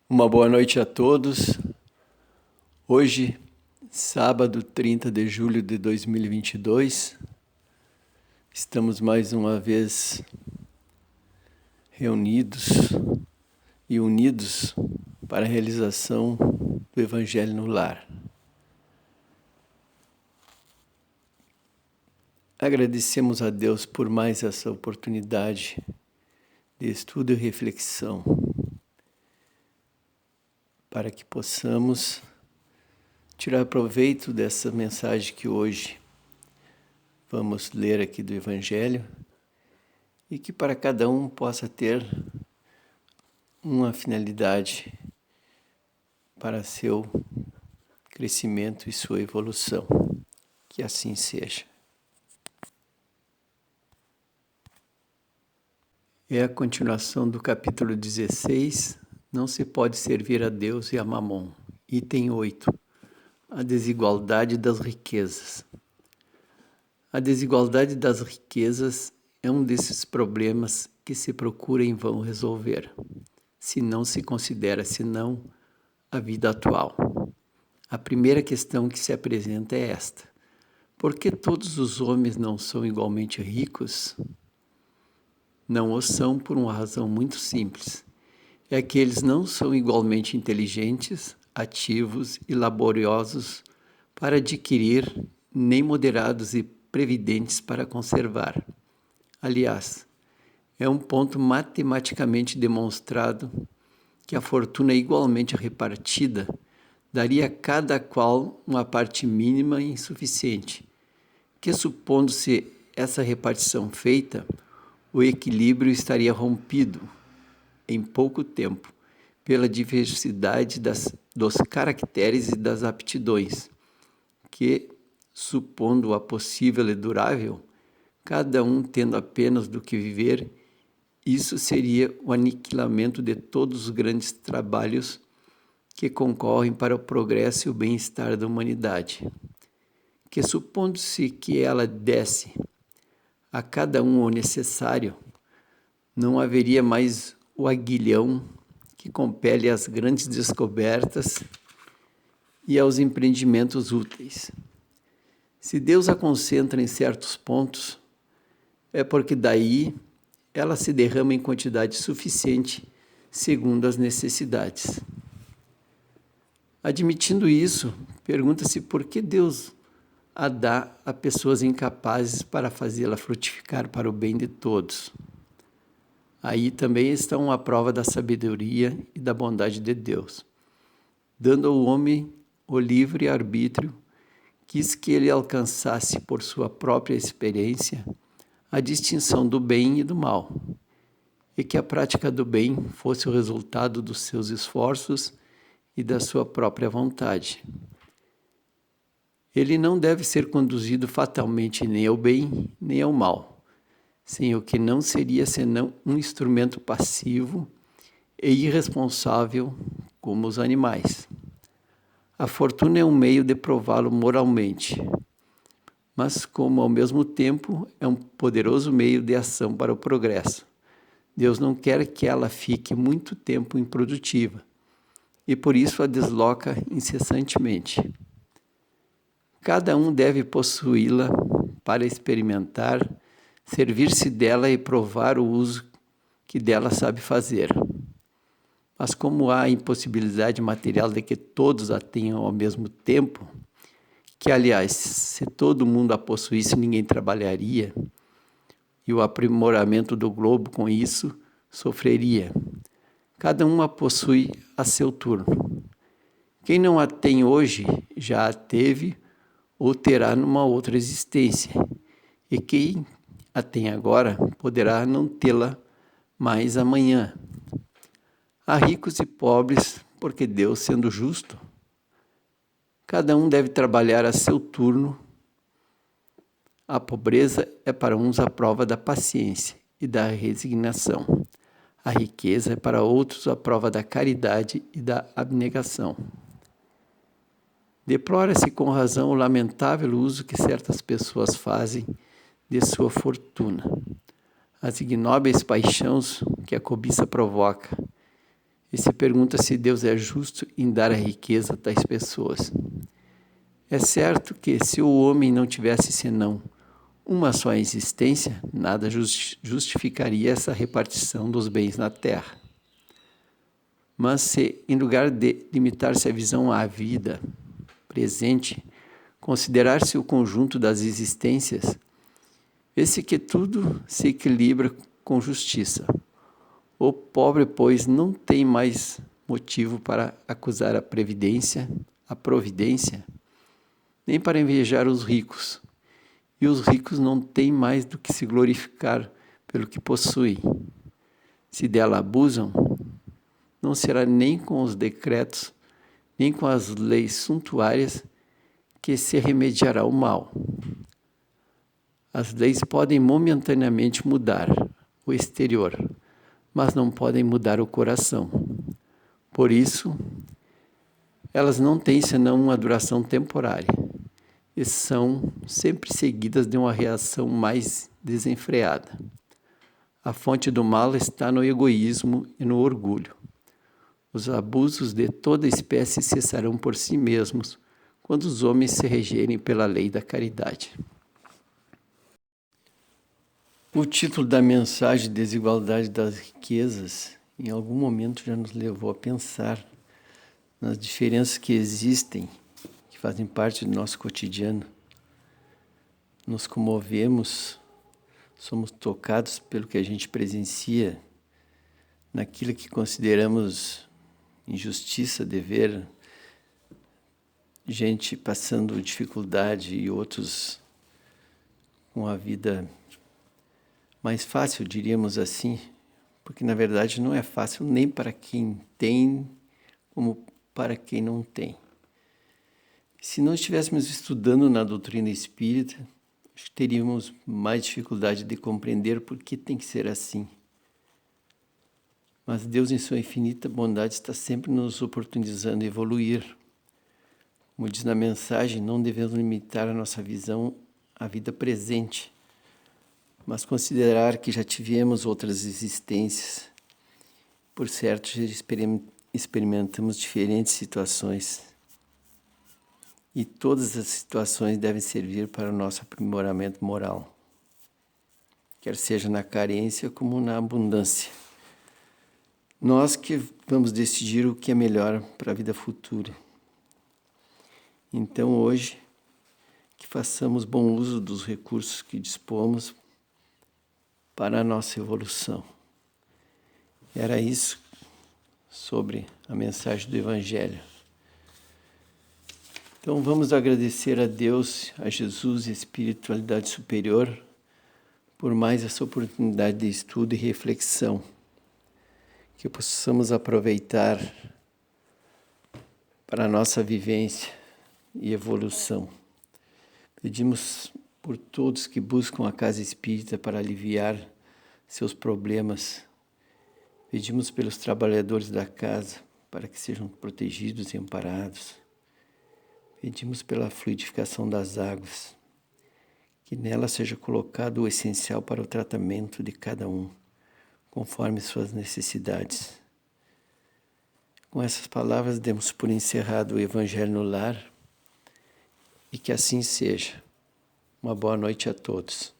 Uma boa noite a todos. Hoje, sábado 30 de julho de 2022, estamos mais uma vez reunidos e unidos para a realização do Evangelho no Lar. Agradecemos a Deus por mais essa oportunidade de estudo e reflexão, para que possamos tirar proveito dessa mensagem que hoje vamos ler aqui do Evangelho e que para cada um possa ter uma finalidade para seu crescimento e sua evolução. Que assim seja. É a continuação do capítulo 16, Não se pode servir a Deus e a Mamon. Item 8. A desigualdade das riquezas. A desigualdade das riquezas é um desses problemas que se procura em vão resolver, se não se considera senão a vida atual. A primeira questão que se apresenta é esta: por que todos os homens não são igualmente ricos? Não o são por uma razão muito simples. É que eles não são igualmente inteligentes, ativos e laboriosos para adquirir, nem moderados e previdentes para conservar. Aliás, é um ponto matematicamente demonstrado que a fortuna igualmente repartida daria a cada qual uma parte mínima e insuficiente, que, supondo-se essa repartição feita, o equilíbrio estaria rompido em pouco tempo pela diversidade dos caracteres e das aptidões, que, supondo-a possível e durável, cada um tendo apenas do que viver, isso seria o aniquilamento de todos os grandes trabalhos que concorrem para o progresso e o bem-estar da humanidade. Que, supondo-se que ela desse a cada um o necessário, não haveria mais o aguilhão que compele às grandes descobertas e aos empreendimentos úteis. Se Deus a concentra em certos pontos, é porque daí ela se derrama em quantidade suficiente segundo as necessidades. Admitindo isso, pergunta-se por que Deus a dá a pessoas incapazes para fazê-la frutificar para o bem de todos. Aí também está uma prova da sabedoria e da bondade de Deus. Dando ao homem o livre arbítrio, quis que ele alcançasse por sua própria experiência a distinção do bem e do mal, e que a prática do bem fosse o resultado dos seus esforços e da sua própria vontade. Ele não deve ser conduzido fatalmente nem ao bem nem ao mal, sem o que não seria senão um instrumento passivo e irresponsável como os animais. A fortuna é um meio de prová-lo moralmente, mas como ao mesmo tempo é um poderoso meio de ação para o progresso. Deus não quer que ela fique muito tempo improdutiva e por isso a desloca incessantemente. Cada um deve possuí-la para experimentar, servir-se dela e provar o uso que dela sabe fazer. Mas como há a impossibilidade material de que todos a tenham ao mesmo tempo, que, aliás, se todo mundo a possuísse, ninguém trabalharia, e o aprimoramento do globo com isso sofreria. Cada um a possui a seu turno. Quem não a tem hoje, já a teve ou terá numa outra existência, e quem a tem agora poderá não tê-la mais amanhã. Há ricos e pobres, porque Deus, sendo justo, cada um deve trabalhar a seu turno. A pobreza é para uns a prova da paciência e da resignação. A riqueza é para outros a prova da caridade e da abnegação. Deplora-se com razão o lamentável uso que certas pessoas fazem de sua fortuna, as ignóbeis paixões que a cobiça provoca, e se pergunta se Deus é justo em dar a riqueza a tais pessoas. É certo que se o homem não tivesse senão uma só existência, nada justificaria essa repartição dos bens na terra. Mas se, em lugar de limitar-se à visão à vida presente, considerar-se o conjunto das existências, vê-se que tudo se equilibra com justiça. O pobre, pois, não tem mais motivo para acusar a providência, nem para invejar os ricos. E os ricos não têm mais do que se glorificar pelo que possuem. Se dela abusam, não será nem com os decretos, nem com as leis suntuárias que se remediará o mal. As leis podem momentaneamente mudar o exterior, mas não podem mudar o coração. Por isso, elas não têm senão uma duração temporária e são sempre seguidas de uma reação mais desenfreada. A fonte do mal está no egoísmo e no orgulho. Os abusos de toda espécie cessarão por si mesmos quando os homens se regerem pela lei da caridade. O título da mensagem Desigualdade das Riquezas, em algum momento já nos levou a pensar nas diferenças que existem, que fazem parte do nosso cotidiano. Nos comovemos, somos tocados pelo que a gente presencia, naquilo que consideramos injustiça de ver gente passando dificuldade e outros com a vida mais fácil, diríamos assim, porque na verdade não é fácil nem para quem tem, como para quem não tem. Se não estivéssemos estudando na doutrina espírita, acho que teríamos mais dificuldade de compreender por que tem que ser assim. Mas Deus, em sua infinita bondade, está sempre nos oportunizando a evoluir. Como diz na mensagem, não devemos limitar a nossa visão à vida presente, mas considerar que já tivemos outras existências. Por certo, já experimentamos diferentes situações. E todas as situações devem servir para o nosso aprimoramento moral, quer seja na carência como na abundância. Nós que vamos decidir o que é melhor para a vida futura. Então, hoje, que façamos bom uso dos recursos que dispomos para a nossa evolução. Era isso sobre a mensagem do Evangelho. Então vamos agradecer a Deus, a Jesus e a espiritualidade superior por mais essa oportunidade de estudo e reflexão, que possamos aproveitar para a nossa vivência e evolução. Pedimos por todos que buscam a casa espírita para aliviar seus problemas. Pedimos pelos trabalhadores da casa para que sejam protegidos e amparados. Pedimos pela fluidificação das águas, que nela seja colocado o essencial para o tratamento de cada um, conforme suas necessidades. Com essas palavras, demos por encerrado o Evangelho no Lar e que assim seja. Uma boa noite a todos.